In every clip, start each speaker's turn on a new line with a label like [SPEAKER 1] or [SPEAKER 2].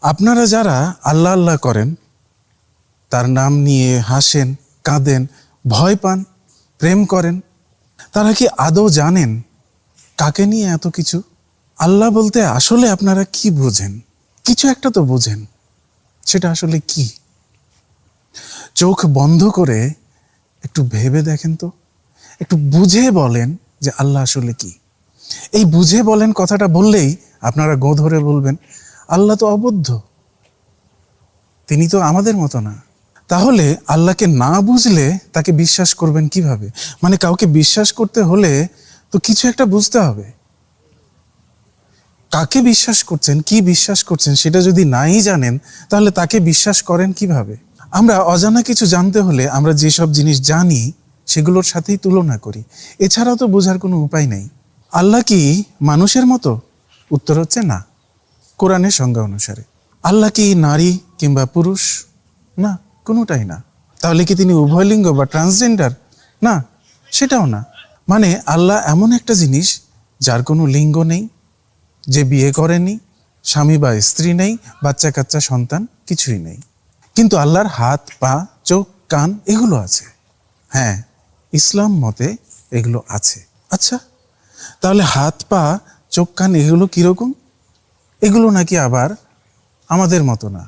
[SPEAKER 1] আপনারা যারা আল্লাহ আল্লাহ করেন, তার নাম নিয়ে হাসেন, কাঁদেন, ভয় পান, প্রেম করেন, তারা কি আদৌ জানেন কাকে নিয়ে এত কিছু? আল্লাহ বলতে আসলে আপনারা কি বোঝেন? কিছু একটা তো বোঝেন, সেটা আসলে কি? চোখ বন্ধ করে একটু ভেবে দেখেন তো, একটু বুঝে বলেন যে আল্লাহ আসলে কি। এই বুঝে বলেন কথাটা বললেই আপনারা গো ধরে বলবেন, আল্লাহ তো অবদ্ধ, তিনি তো আমাদের মতো না। তাহলে আল্লাহকে না বুঝলে তাকে বিশ্বাস করবেন কিভাবে? মানে কাউকে বিশ্বাস করতে হলে তো কিছু একটা বুঝতে হবে। কাকে বিশ্বাস করছেন, কি বিশ্বাস করছেন সেটা যদি নাই জানেন, তাহলে তাকে বিশ্বাস করেন কিভাবে? আমরা অজানা কিছু জানতে হলে আমরা যেসব জিনিস জানি সেগুলোর সাথেই তুলনা করি, এছাড়াও তো বোঝার কোনো উপায় নেই। আল্লাহ কি মানুষের মতো? উত্তর হচ্ছে না, কোরআনের সংজ্ঞা অনুসারে। আল্লাহ কি নারী কিংবা পুরুষ? না, কোনোটাই না। তাহলে কি তিনি উভয়লিঙ্গ বা ট্রান্সজেন্ডার? না, সেটাও না। মানে আল্লাহ এমন একটা জিনিস যার কোনো লিঙ্গ নেই, যে বিয়ে করেনি, স্বামী বা স্ত্রী নেই, বাচ্চা কাচ্চা সন্তান কিছুই নেই। কিন্তু আল্লাহর হাত, পা, চোখ, কান এগুলো আছে। হ্যাঁ, ইসলাম মতে এগুলো আছে। আচ্ছা, তাহলে হাত, পা, চোখ, কান এগুলো কিরকম? এগুলো নাকি আবার আমাদের মতো না।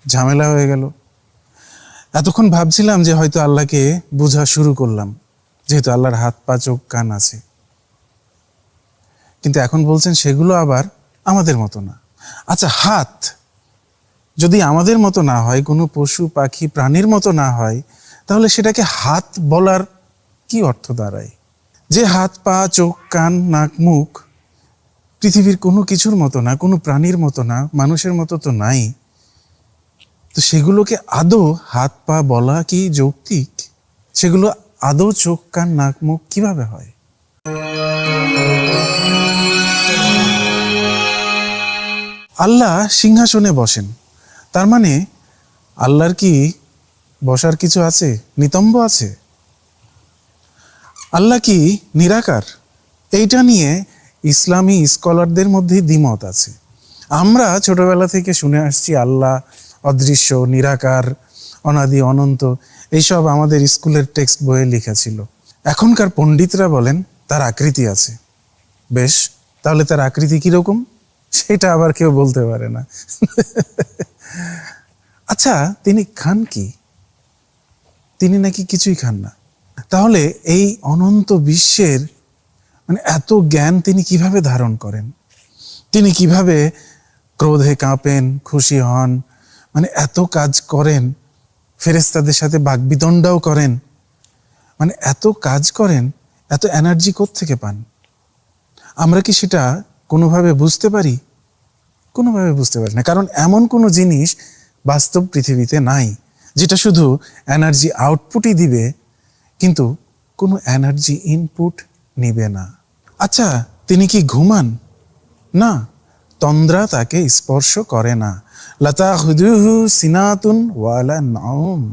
[SPEAKER 1] ঝামেলা হয়ে গেল। এতক্ষণ ভাবছিলাম যে হয়তো আল্লাহকে বোঝা শুরু করলাম, যেহেতু আল্লাহর হাত, পা, চোখ, কান আছে। কিন্তু এখন বলছেন সেগুলো আবার আমাদের মতো না। আচ্ছা, হাত যদি আমাদের মতো না হয়, কোনো পশু পাখি প্রাণীর মতো না হয়, তাহলে সেটাকে হাত বলার কি অর্থ দাঁড়ায়? যে হাত, পা, চোখ, কান, নাক, মুখ পৃথিবীর কোনো কিছুর মতো না, কোনো প্রাণীর মতো না, মানুষের মতো তো নাই, তো সেগুলোকে আদৌ হাত, পা বলা কি যৌক্তিক? সেগুলো আদৌ চোখ, কান, নাক, মুখ কিভাবে হয়? আল্লাহ সিংহাসনে বসেন, তার মানে আল্লাহর কি বসার কিছু আছে, নিতম্ব আছে? আল্লাহ কি নিরাকার? এইটা নিয়ে ইসলামী স্কলারদের মধ্যে দ্বিমত আছে। আমরা ছোটবেলা থেকে শুনে আসছি আল্লাহ অদৃশ্য, নিরাকার, অনাদি, অনন্ত, এইসব আমাদের স্কুলের টেক্সট বইয়ে লেখা ছিল। এখনকার পণ্ডিতরা বলেন তার আকৃতি আছে। বেশ, তাহলে তার আকৃতি কিরকম সেটা আবার কেউ বলতে পারে না। আচ্ছা, তিনি খান কি? তিনি নাকি কিছুই খান না। তাহলে এই অনন্ত বিশ্বের মানে এত জ্ঞান তিনি কিভাবে ধারণ করেন? তিনি কিভাবে ক্রোধে কাঁপেন, খুশি হন, মানে এত কাজ করেন, ফেরেশতাদের সাথে বাকবিতণ্ডাও করেন, মানে এত কাজ করেন, এত এনার্জি কোত্থেকে পান? আমরা কি সেটা কোনোভাবে বুঝতে পারি? কোনোভাবে বুঝতে পারি না, কারণ এমন কোনো জিনিস বাস্তব পৃথিবীতে নাই যেটা শুধু এনার্জি আউটপুটই দিবে কিন্তু কোনো এনার্জি ইনপুট নিবে না। আচ্ছা, তিনি কি ঘুমান? না, তন্দ্রা তাকে স্পর্শ করে না। লাতাখুযুহু সিনাতুন ওয়ালা নাওম।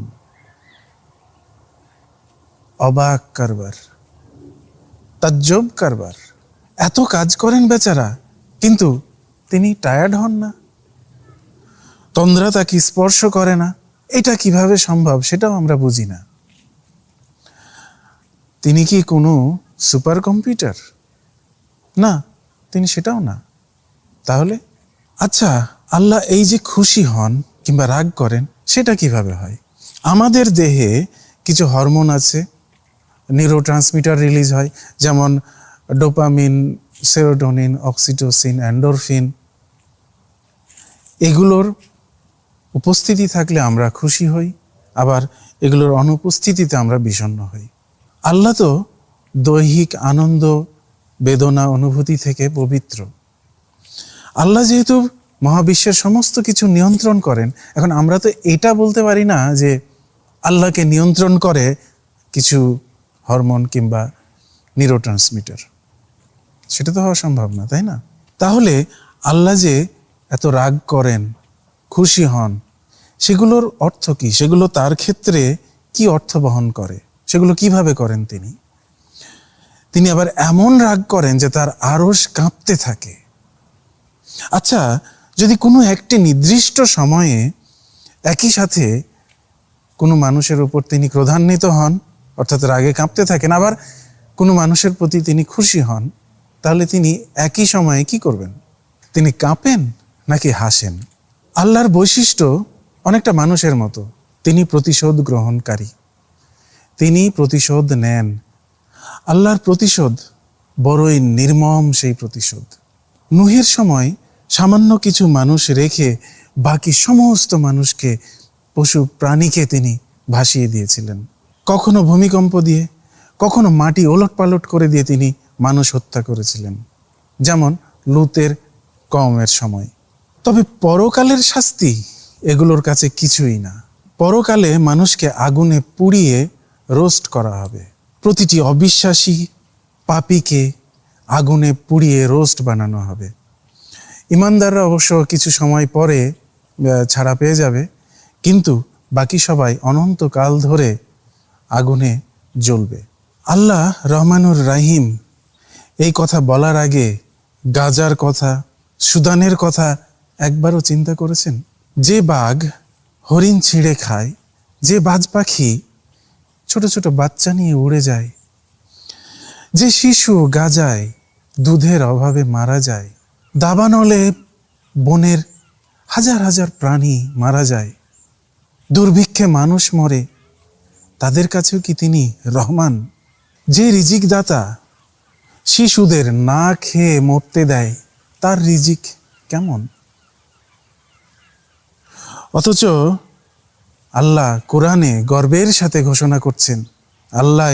[SPEAKER 1] অবাক কারবার, তাজ্জব কারবার। এত কাজ করেন বেচারা, কিন্তু তিনি টায়ার্ড হন না, তন্দ্রা তাকে স্পর্শ করে না। এটা কিভাবে সম্ভব সেটাও আমরা বুঝি না। তিনি কি কোনো সুপার কম্পিউটার? না, তিনি সেটাও না। তাহলে আচ্ছা, আল্লাহ এই যে খুশি হন কিংবা রাগ করেন সেটা কিভাবে হয়? আমাদের দেহে কিছু হরমোন আছে, নিউরোট্রান্সমিটার রিলিজ হয়, যেমন ডোপামিন, সেরোটোনিন, অক্সিটোসিন, এন্ডোরফিন। এগুলোর উপস্থিতি থাকলে আমরা খুশি হই, আবার এগুলোর অনুপস্থিতিতে আমরা বিষণ্ণ হই। আল্লাহ তো দৈহিক আনন্দ, বেদনা, অনুভূতি থেকে পবিত্র। আল্লাহ যেহেতু মহাবিশ্বের সমস্ত কিছু নিয়ন্ত্রণ করেন, এখন আমরা তো এটা বলতে পারি না যে আল্লাহকে নিয়ন্ত্রণ করে কিছু হরমোন কিংবা নিউরোট্রান্সমিটার। সেটা তো হওয়া সম্ভব না, তাই না? তাহলে আল্লাহ যে এত রাগ করেন, খুশি হন, সেগুলোর অর্থ কি? সেগুলো তার ক্ষেত্রে কি অর্থ বহন করে? সেগুলো কিভাবে করেন তিনি? তিনি আবার এমন রাগ করেন যে তার আরশ কাঁপতে থাকে। আচ্ছা, যদি কোনো একটি নির্দিষ্ট সময়ে একই সাথে কোনো মানুষের উপর তিনি ক্রোধান্বিত হন, অর্থাৎ রাগে কাঁপতে থাকেন, আবার কোনো মানুষের প্রতি তিনি খুশি হন, তাহলে তিনি একই সময়ে কি করবেন? তিনি কাঁপেন নাকি হাসেন? আল্লাহর বৈশিষ্ট্য অনেকটা মানুষের মতো, তিনি প্রতিশোধ গ্রহণকারী, তিনি প্রতিশোধ নেন। আল্লাহর প্রতিশোধ বড়ই নির্মম সেই প্রতিশোধ। নূহের সময় সামান্য কিছু মানুষ রেখে বাকি সমস্ত মানুষকে, পশু প্রাণীকে তিনি ভাসিয়ে দিয়েছিলেন। কখনো ভূমিকম্প দিয়ে, কখনো মাটি ওলটপালট করে দিয়ে তিনি মানুষ হত্যা করেছিলেন, যেমন লূতের কওমের সময়। তবে পরকালের শাস্তি এগুলোর কাছে কিছুই না। পরকালে মানুষকে আগুনে পুড়িয়ে রোস্ট করা হবে। প্রতিটি অবিশ্বাসী পাপীকে আগুনে পুড়িয়ে রোস্ট বানানো হবে। ইমানদাররা অবশ্য কিছু সময় পরে ছাড়া পেয়ে যাবে, কিন্তু বাকি সবাই অনন্তকাল ধরে আগুনে জ্বলবে। আল্লাহ রহমানুর রাহিম এই কথা বলার আগে গাজার কথা, সুদানের কথা একবারও চিন্তা করেছেন? যে বাঘ হরিণ ছিঁড়ে খায়, যে বাজ পাখি ছোট ছোট বাচ্চা নিয়ে উড়ে যায়, যে শিশু গাজায় দুধের অভাবে মারা যায়, দাবানলে বনের হাজার হাজার প্রাণী মারা যায়, দুর্ভিক্ষে মানুষ মরে, তাদের কাছেও কি তিনি রহমান? যে রিজিক দাতা শিশুদের না খেয়ে মরতে দেয়, তার রিজিক কেমন? অথচ আল্লাহ কোরআনে গর্বের সাথে ঘোষণা করছেন, আল্লাহ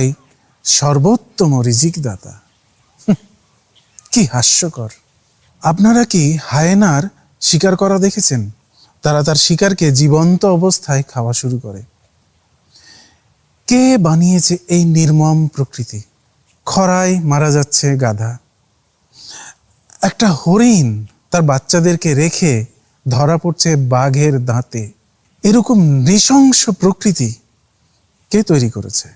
[SPEAKER 1] সর্বোত্তম রিজিক দাতা। কি হাস্যকর! আপনারা কি হায়েনার শিকার করা দেখেছেন? তারা তার শিকারকে জীবন্ত অবস্থায় খাওয়া শুরু করে। কে বানিয়েছে এই নির্মম প্রকৃতি? খরায় মারা যাচ্ছে গাধা, একটা হরিণ তার বাচ্চাদেরকে রেখে ধরা পড়ছে বাঘের দাঁতে। এরকম নৃশংস প্রকৃতি কে তৈরি করেছে?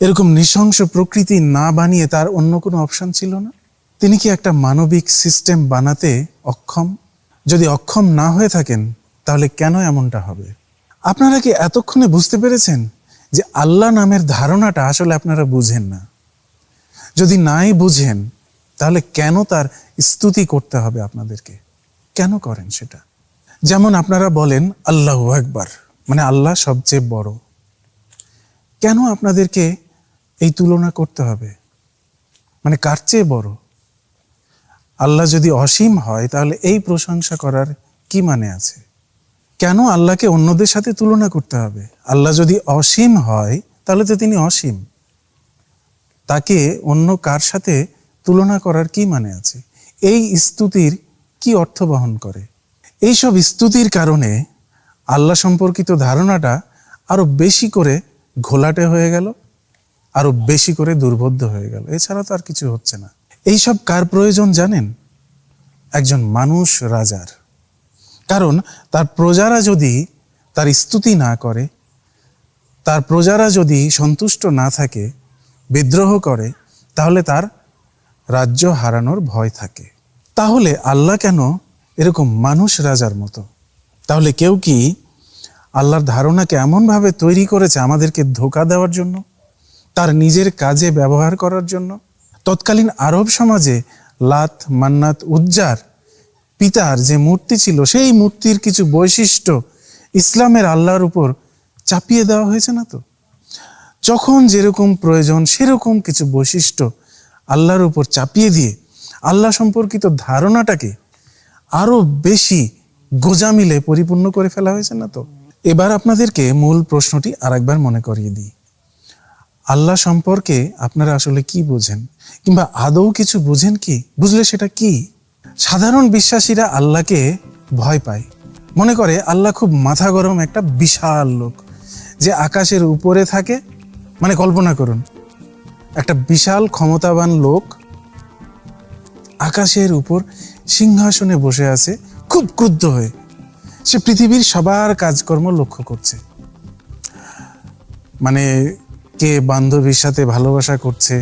[SPEAKER 1] এরকম নৃশংস প্রকৃতি না বানিয়ে তার অন্য কোনো অপশন ছিল না? তিনি কি একটা মানবিক সিস্টেম বানাতে অক্ষম? যদি অক্ষম না হয়ে থাকেন, তাহলে কেন এমনটা হবে? আপনারা কি এতক্ষণে বুঝতে পেরেছেন যে আল্লাহ নামের ধারণাটা আসলে আপনারা বুঝেন না? যদি নাই বুঝেন, তাহলে কেন তার স্তুতি করতে হবে আপনাদেরকে? কেন করেন সেটা? যেমন আপনারা বলেন আল্লাহু আকবার, মানে আল্লাহ সবচেয়ে বড়। কেন আপনাদেরকে এই তুলনা করতে হবে? মানে কার চেয়ে বড়? আল্লাহ যদি অসীম হয়, তাহলে এই প্রশংসা করার কি মানে আছে? কেন আল্লাহকে অন্যদের সাথে তুলনা করতে হবে? আল্লাহ যদি অসীম হয়, তাহলে তো তিনি অসীম। তাকে অন্য কার সাথে তুলনা করার কি মানে আছে? এই স্তুতির কি অর্থ বহন করে? এইসব স্তুতির কারণে আল্লাহ সম্পর্কিত ধারণাটা আরো বেশি করে ঘোলাটে হয়ে গেল, আরো বেশি করে দুর্বোধ্য হয়ে গেল। এছাড়া তো আর কিছু হচ্ছে না। এইসব কার প্রয়োজন জানেন? একজন মানুষ রাজার। কারণ তার প্রজারা যদি তার স্তুতি না করে, তার প্রজারা যদি সন্তুষ্ট না থাকে, বিদ্রোহ করে, তাহলে তার রাজ্য হারানোর ভয় থাকে। তাহলে আল্লাহ কেন এরকম মানুষ রাজার মতো? তাহলে কেউ কি আল্লাহর ধারণাকে এমনভাবে তৈরি করেছে আমাদেরকে ধোঁকা দেওয়ার জন্য, তার নিজের কাজে ব্যবহার করার জন্য? তৎকালীন আরব সমাজে লাত, মান্নাত, উজ্জার পিতার যে মূর্তি ছিল, সেই মূর্তির কিছু বৈশিষ্ট্য ইসলামের আল্লাহর উপর চাপিয়ে দেওয়া হয়েছে না তো? যখন যেরকম প্রয়োজন সেরকম কিছু বৈশিষ্ট্য আল্লাহর উপর চাপিয়ে দিয়ে আল্লাহ সম্পর্কিত ধারণাটাকে আরো বেশি গোজামিলে পরিপূর্ণ করে ফেলা হয়েছে না তো? এবার আপনাদেরকে মূল প্রশ্নটি আরেকবার মনে করিয়ে দিই। আল্লাহ সম্পর্কে আপনারা আসলে কি বোঝেন, কিংবা আদৌ কিছু বুঝেন কি? বুঝলে সেটা কি? সাধারণ বিশ্বাসীরা আল্লাহকে ভয় পায়, মনে করে আল্লাহ খুব মাথা গরম একটা বিশাল লোক, যে আকাশের উপরে থাকে। মানে কল্পনা করুন, একটা বিশাল ক্ষমতাবান লোক আকাশের উপর সিংহাসনে বসে আছে, খুব ক্রুদ্ধ হয়ে। সে পৃথিবীর সবার কাজকর্ম লক্ষ্য করছে। মানে কে বান্ধবীর সাথে ভালোবাসা করছে,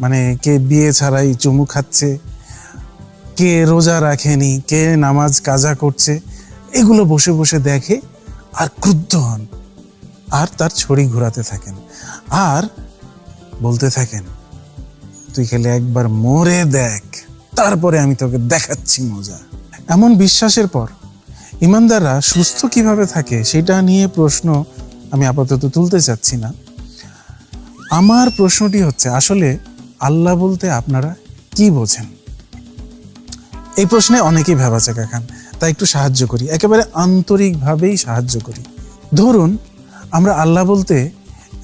[SPEAKER 1] মানে কে বিয়ে ছাড়াই চুমু খাচ্ছে, কে রোজা রাখেনি, কে নামাজ কাজা করছে, এগুলো বসে বসে দেখে আর ক্রুদ্ধ হন, আর তার ছড়ি ঘোরাতে থাকেন আর বলতে থাকেন, তুই খেলে একবার মরে দেখ, তারপরে আমি তোকে দেখাচ্ছি মজা। এমন বিশ্বাসের পর ইমানদাররা সুস্থ কিভাবে থাকে সেটা নিয়ে প্রশ্ন আমি আপাতত তুলতে চাচ্ছি না। আমার প্রশ্নটি হচ্ছে, আসলে আল্লাহ বলতে আপনারা কি বোঝেন? এই প্রশ্নে অনেকেই ভেবাচাকা খান, তাই একটু সাহায্য করি, একেবারে আন্তরিকভাবেই সাহায্য করি। ধরুন, আমরা আল্লাহ বলতে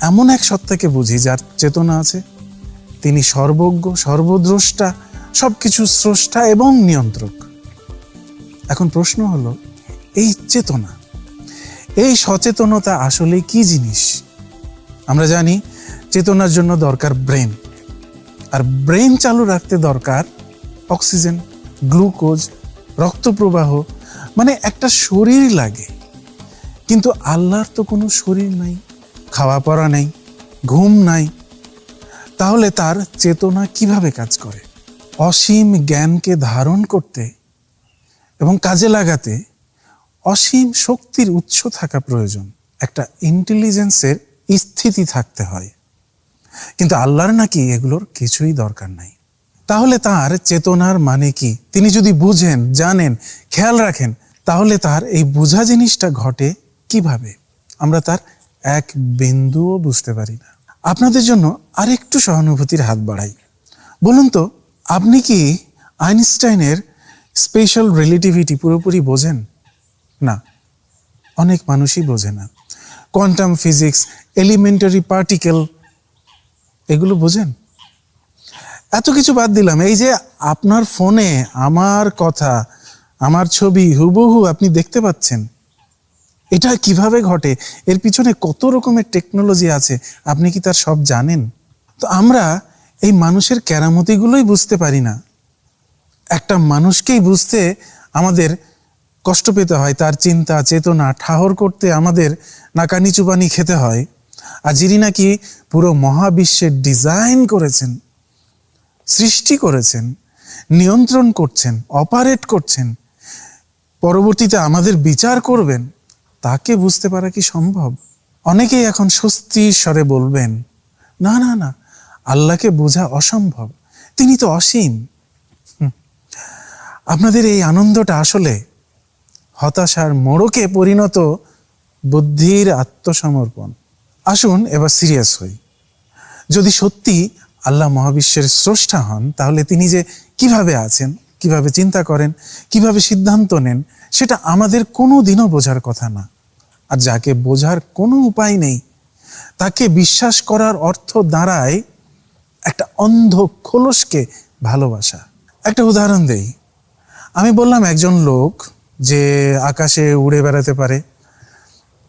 [SPEAKER 1] এমন এক সত্তাকে বুঝি যার চেতনা আছে, তিনি সর্বজ্ঞ, সর্বদ্রষ্টা, সবকিছু স্রষ্টা এবং নিয়ন্ত্রক। এখন প্রশ্ন হলো, এই চেতনা, এই সচেতনতা আসলে কি জিনিস? আমরা জানি চেতনার জন্য দরকার ব্রেন, আর ব্রেন চালু রাখতে দরকার অক্সিজেন, গ্লুকোজ, রক্ত প্রবাহ, মানে একটা শরীর লাগে। কিন্তু আল্লাহর তো কোনো শরীর নাই, খাওয়া পড়া নেই, ঘুম নাই, তাহলে তার চেতনা কিভাবে কাজ করে? অসীম জ্ঞানকে ধারণ করতে এবং কাজে লাগাতে অসীম শক্তির উৎস থাকা প্রয়োজন, একটা ইন্টেলিজেন্সের স্থিতি থাকতে হয়। কিন্তু আল্লাহর নাকি এগুলোর কিছুই দরকার নাই। তাহলে তার চেতনার মানে কি? তিনি যদি বুঝেন, জানেন, খেয়াল রাখেন, তাহলে তার এই বোঝা জিনিসটা ঘটে কিভাবে? আমরা তার এক বিন্দুও বুঝতে পারি না। আপনাদের জন্য আরেকটু সহানুভূতির হাত বাড়াই। বলুন তো, আপনি কি আইনস্টাইনের স্পেশাল রিলেটিভিটি পুরোপুরি বোঝেন? না, অনেক মানুষই বোঝে না। কোয়ান্টাম ফিজিক্স, এলিমেন্টারি পার্টিকেল, এগুলো বোঝেন? এত কিছু বাদ দিলাম, এই যে আপনার ফোনে আমার কথা, আমার ছবি হুবহু আপনি দেখতে পাচ্ছেন, এটা কিভাবে ঘটে? এর পিছনে কত রকমের টেকনোলজি আছে, আপনি কি তার সব জানেন? তো আমরা এই মানুষের কেরামতিগুলোই বুঝতে পারি না। একটা মানুষকেই বুঝতে আমাদের কষ্ট পেতে হয়, তার চিন্তা চেতনা ঠাহর করতে আমাদের নাকানি চুবানি খেতে হয়। আর যিনি নাকি পুরো মহাবিশ্বের ডিজাইন করেছেন, সৃষ্টি করেছেন, নিয়ন্ত্রণ করছেন, অপারেট করছেন, পরবর্তীতে আমাদের বিচার করবেন, তাকে বুঝতে পারা কি সম্ভব? অনেকেই এখন স্বস্তির স্বরে বলবেন, না না না, আল্লাহকে বোঝা অসম্ভব, তিনি তো অসীম। আপনাদের এই আনন্দটা আসলে হতাশার মোড়কে পরিণত বুদ্ধির আত্মসমর্পণ। আসুন এবার সিরিয়াস হই। যদি সত্যি আল্লাহ মহাবিশ্বের স্রষ্টা হন, তাহলে তিনি যে কিভাবে আছেন, কিভাবে চিন্তা করেন, কিভাবে সিদ্ধান্ত নেন, সেটা আমাদের কোনো দিনও বোঝার কথা না। আর যাকে বোঝার কোনো উপায় নেই, তাকে বিশ্বাস করার অর্থ দাঁড়ায় একটা অন্ধ খোলসকে ভালোবাসা। একটা উদাহরণ দেই। আমি বললাম একজন লোক যে আকাশে উড়ে বেড়াতে পারে,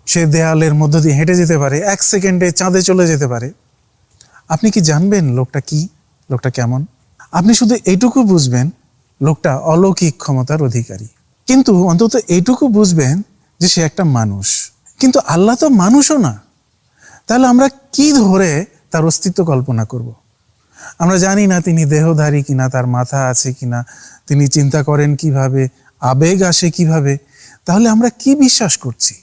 [SPEAKER 1] সে দেয়ালের মধ্য দিয়ে হেঁটে যেতে পারে, 1 সেকেন্ডে চাঁদে চলে যেতে পারে। আপনি কি জানবেন লোকটা কি, লোকটা কেমন? আপনি শুধু এইটুকু বুঝবেন, লোকটা অলৌকিক ক্ষমতার অধিকারী। কিন্তু অন্তত এইটুকু বুঝবেন যে সে একটা মানুষ। কিন্তু আল্লাহ তো মানুষও না। তাহলে আমরা কি ধরে তার অস্তিত্ব কল্পনা করব? আমরা জানি না তিনি দেহধারী কিনা, তার মাথা আছে কিনা, তিনি চিন্তা করেন কিভাবে, আবেগ আসে কিভাবে। তাহলে আমরা কি বিশ্বাস করছি?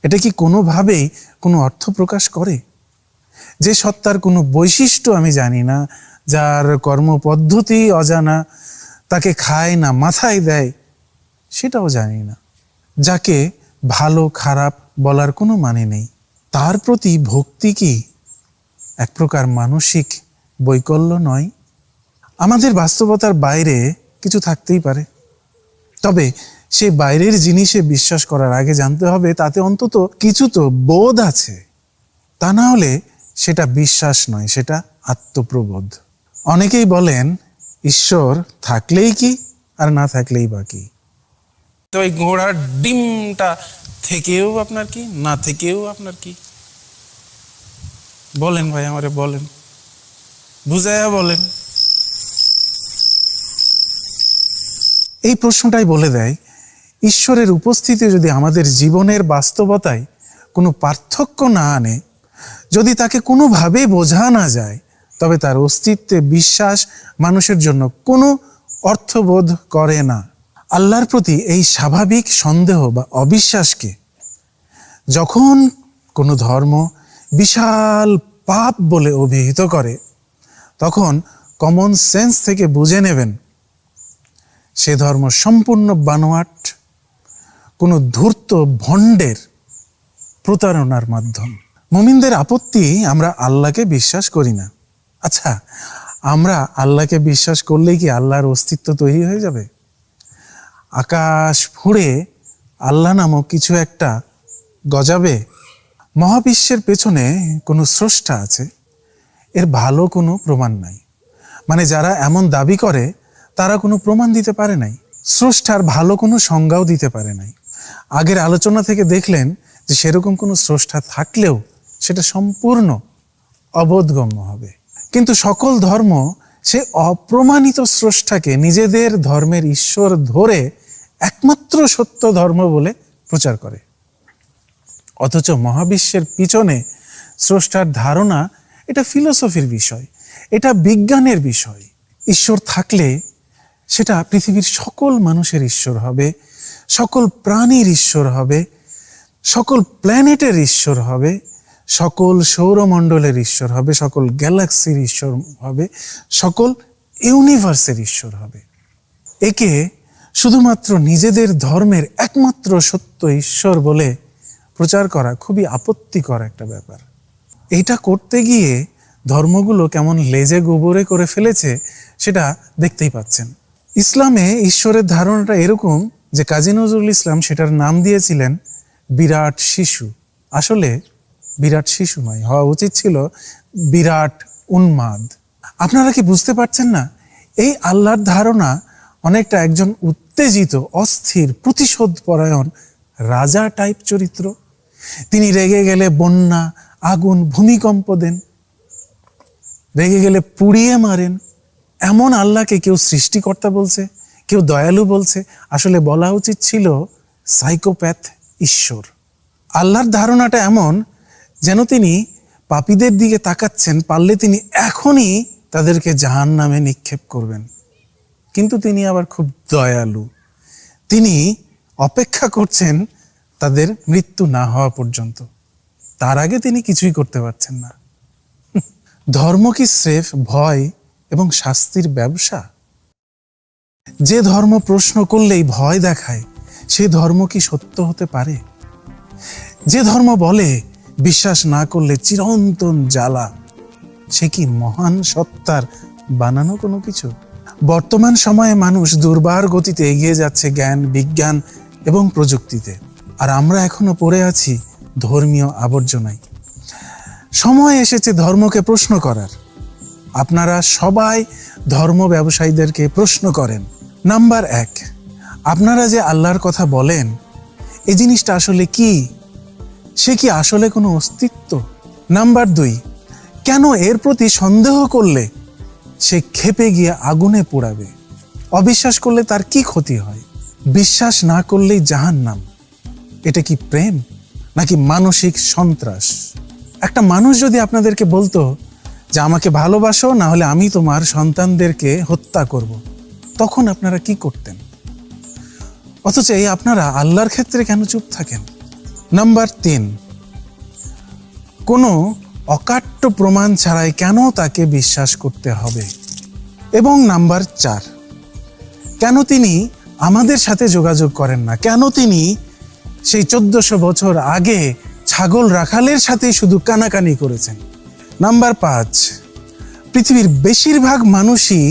[SPEAKER 1] এটা কি কোনোভাবেই কোনো অর্থ প্রকাশ করে? যে সত্তার কোনো বৈশিষ্ট্য আমি জানি না, যার কর্মপদ্ধতি অজানা, তাকে খায় না মাথায় দেয় সেটাও জানি না, যাকে ভালো খারাপ বলার কোনো মানে নেই, তার প্রতি ভক্তি কি এক প্রকার মানসিক বৈকল্য নয়? আমাদের বাস্তবতার বাইরে কিছু থাকতেই পারে, তবে সেই বাইরের জিনিসে বিশ্বাস করার আগে জানতে হবে তাতে অন্তত কিছু তো বোধ আছে। তা না হলে সেটা বিশ্বাস নয়, সেটা আত্মপ্রবোধ। অনেকেই বলেন ঈশ্বর থাকলেই কি আর না থাকলেই বা কি। তো এই ঘোড়ার ডিমটা থেকেও আপনার কি, না থেকেও আপনার কি? বলেন ভাই, আমারে বলেন, বুঝাইয়া বলেন। এই প্রশ্নটাই বলে দেয় ঈশ্বরের উপস্থিতি যদি আমাদের জীবনের বাস্তবতায় কোনো পার্থক্য না আনে, যদি তাকে কোনোভাবেই বোঝা না যায়, তবে তার অস্তিত্বে বিশ্বাস মানুষের জন্য কোনো অর্থবোধ করে না। আল্লাহর প্রতি এই স্বাভাবিক সন্দেহ বা অবিশ্বাসকে যখন কোনো ধর্ম বিশাল পাপ বলে অভিহিত করে, তখন কমন সেন্স থেকে বুঝে নেবেন সে ধর্ম সম্পূর্ণ বানোয়াট, কোনো ধূর্ত ভণ্ডের প্রতারণার মাধ্যম। মুমিনদের আপত্তি, আমরা আল্লাহকে বিশ্বাস করি না। আচ্ছা, আমরা আল্লাহকে বিশ্বাস করলেই কি আল্লাহর অস্তিত্ব তৈরি হয়ে যাবে? আকাশ ফুঁড়ে আল্লাহ নামক কিছু একটা গজাবে? মহাবিশ্বের পেছনে কোনো স্রষ্টা আছে, এর ভালো কোনো প্রমাণ নাই। মানে যারা এমন দাবি করে তারা কোনো প্রমাণ দিতে পারে নাই, স্রষ্টার ভালো কোনো সংজ্ঞাও দিতে পারে নাই। আগের আলোচনা থেকে দেখলেন যে সেরকম কোনো স্রষ্টা থাকলেও সেটা সম্পূর্ণ অবোধগম্য হবে। কিন্তু সকল ধর্ম সে অপ্রমাণিত স্রষ্টাকে নিজেদের ধর্মের ঈশ্বর ধরে একমাত্র সত্য ধর্ম বলে প্রচার করে। অথচ মহাবিশ্বের পিছনে স্রষ্টার ধারণা এটা ফিলোসফির বিষয়, এটা বিজ্ঞানের বিষয়। ঈশ্বর থাকলে সেটা পৃথিবীর সকল মানুষের ঈশ্বর হবে, সকল প্রাণীর ঈশ্বর হবে, সকল প্ল্যানেটের ঈশ্বর হবে, সকল সৌরমণ্ডলের ঈশ্বর হবে, সকল গ্যালাক্সির ঈশ্বর হবে, সকল ইউনিভার্সের ঈশ্বর হবে। একে শুধুমাত্র নিজেদের ধর্মের একমাত্র সত্য ঈশ্বর বলে প্রচার করা খুবই আপত্তিকর একটা ব্যাপার। এইটা করতে গিয়ে ধর্মগুলো কেমন লেজে গোবরে করে ফেলেছে সেটা দেখতেই পাচ্ছেন। ইসলামে ঈশ্বরের ধারণাটা এরকম যে কাজী নজরুল ইসলাম সেটার নাম দিয়েছিলেন বিরাট শিশু। আসলে বিরাট শিশু নয়, হওয়া উচিত ছিল বিরাট উন্মাদ। আপনারা কি বুঝতে পারছেন না? এই আল্লাহর ধারণা অনেকটা একজন উত্তেজিত, অস্থির, প্রতিশোধ পরায়ণ রাজা টাইপ চরিত্র। তিনি রেগে গেলে বন্যা, আগুন, ভূমিকম্প দেন, রেগে গেলে পুড়িয়ে মারেন। এমন আল্লাহকে কেউ সৃষ্টিকর্তা বলছে, কেউ দয়ালু বলছে। আসলে বলা উচিত ছিল সাইকোপ্যাথ ঈশ্বর। আল্লাহর ধারণাটা এমন যেন তিনি পাপীদের দিকে তাকাচ্ছেন, পারলে তিনি এখনই তাদেরকে জাহান্নামে নিক্ষেপ করবেন। কিন্তু তিনি আবার খুব দয়ালু, তিনি অপেক্ষা করছেন তাদের মৃত্যু না হওয়া পর্যন্ত। তার আগে তিনি কিছুই করতে পারছেন না। ধর্ম কি স্রেফ ভয় এবং শাস্তির ব্যবসা? যে ধর্ম প্রশ্ন করলেই ভয় দেখায়, সে ধর্ম কি সত্য হতে পারে? যে ধর্ম বলে বিশ্বাস না করলে চিরন্তন জ্বালা, সে কি মহান সত্তার বানানো কোনো কিছু? বর্তমান সময়ে মানুষ দুর্বার গতিতে এগিয়ে যাচ্ছে জ্ঞান, বিজ্ঞান এবং প্রযুক্তিতে, আর আমরা এখনো পড়ে আছি ধর্মীয় আবর্জনায়। সময় এসেছে ধর্মকে প্রশ্ন করার। আপনারা সবাই ধর্ম ব্যবসায়ীদেরকে প্রশ্ন করেন। নাম্বার 1, আপনারা যে আল্লাহর কথা বলেন, এই জিনিসটা আসলে কি? সে কি আসলে কোনো অস্তিত্ব? নাম্বার 2, কেন এর প্রতি সন্দেহ করলে সে ক্ষেপে গিয়ে আগুনে পোড়াবে? অবিশ্বাস করলে তার কি ক্ষতি হয়? বিশ্বাস না করলেই জাহান্নাম। এটা কি প্রেম নাকি মানসিক সন্ত্রাস? একটা মানুষ যদি আপনাদেরকে বলতো যে আমাকে ভালোবাসো, না হলে আমি তোমার সন্তানদেরকে হত্যা করব, তখন আপনারা কি করতেন? অথচ এই আপনারা আল্লাহর ক্ষেত্রে কেন চুপ থাকেন? নাম্বার 3, কোনো অকাট্য প্রমাণ ছাড়াই কেন তাকে বিশ্বাস করতে হবে? এবং নাম্বার 4, কেন তিনি আমাদের সাথে যোগাযোগ করেন না? কেন তিনি সেই 1400 বছর আগে ছাগল রাখালের সাথেই শুধু কানাকানি করেছেন? নাম্বার 5, পৃথিবীর বেশিরভাগ মানুষই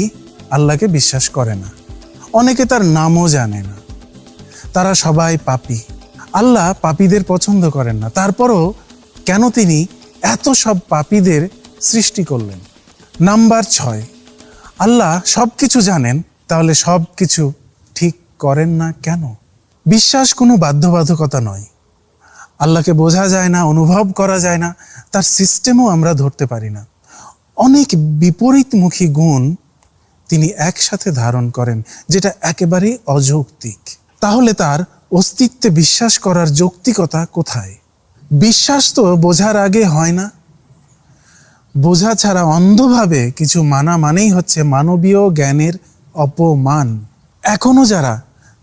[SPEAKER 1] আল্লাহকে বিশ্বাস করে না, অনেকে তার নামও জানে না। তারা সবাই পাপী। আল্লাহ পাপীদের পছন্দ করেন না, তারপরও কেন তিনি এত সব পাপীদের সৃষ্টি করলেন? নাম্বার 6, আল্লাহ সব কিছু জানেন, তাহলে সব কিছু ঠিক করেন না কেন? বিশ্বাস কোনো বাধ্যবাধকতা নয়। আল্লাহকে বোঝা যায় না, অনুভব করা যায় না, তার সিস্টেমও আমরা ধরতে পারি না। অনেক বিপরীতমুখী গুণ তিনি একসাথে ধারণ করেন, যেটা একেবারেই অযৌক্তিক। তাহলে তার অস্তিত্বে বিশ্বাস করার যৌক্তিকতা কোথায়? বিশ্বাস তো বোঝার আগে হয় না। বোঝা ছাড়া অন্ধভাবে কিছু মানা মানেই হচ্ছে মানবীয় জ্ঞানের অপমান। এখনো যারা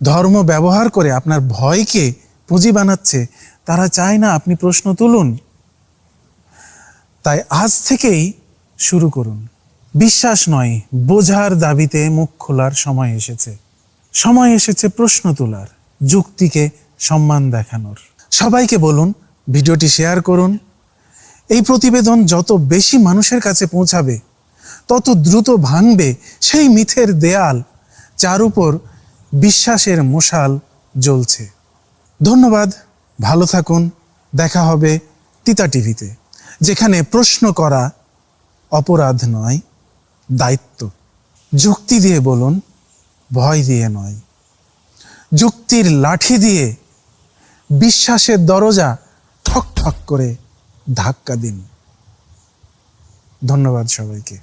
[SPEAKER 1] ধর্ম ব্যবহার করে আপনার ভয়কে পুঁজি বানাচ্ছে, তারা চায় না আপনি প্রশ্ন তুলুন। তাই আজ থেকেই শুরু করুন। বিশ্বাস নয়, বোঝার দাবিতে মুখ খোলার সময় এসেছে। সময় এসেছে প্রশ্ন তোলার, যুক্তিকে সম্মান দেখানোর। সবাইকে বলুন, ভিডিওটি শেয়ার করুন। এই প্রতিবেদন যত বেশি মানুষের কাছে পৌঁছাবে, তত দ্রুত ভাঙবে সেই মিথের দেয়াল যার উপর বিশ্বাসের মশাল জ্বলছে। ধন্যবাদ, ভালো থাকুন। দেখা হবে তিতা টিভিতে, যেখানে প্রশ্ন করা অপরাধ নয়, দায়িত্ব। যুক্তি দিয়ে বলুন, ভয় দিয়ে নয়। যুক্তির লাঠি দিয়ে বিশ্বাসের দরজা ঠক ঠক করে ধাক্কা দিন। ধন্যবাদ সবাইকে।